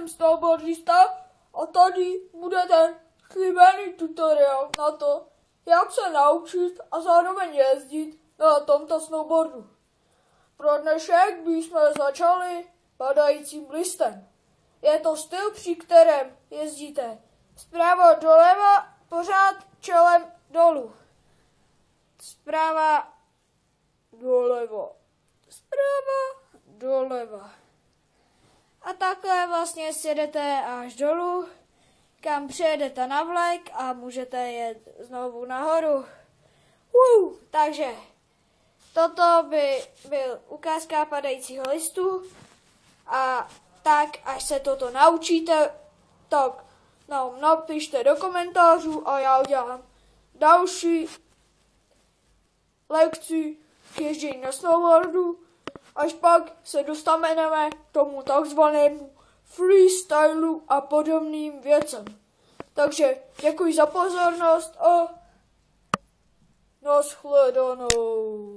jsem snowboardista a tady bude ten slíbený tutoriál na to, jak se naučit a zároveň jezdit na tomto snowboardu. Pro dnešek bychom začali padajícím listem. Je to styl, při kterém jezdíte zprava doleva, pořád čelem dolů. Zprava doleva. Zprava doleva. A takhle vlastně sjedete až dolů, kam přejedete na vlek a můžete jet znovu nahoru. Takže toto by byl ukázka padajícího listu a tak, až se toto naučíte, tak nám napište do komentářů a já udělám další lekci k ježdění na snowboardu, až pak se dostaneme k tomu takzvanému freestylu a podobným věcem. Takže děkuji za pozornost a nashledanou.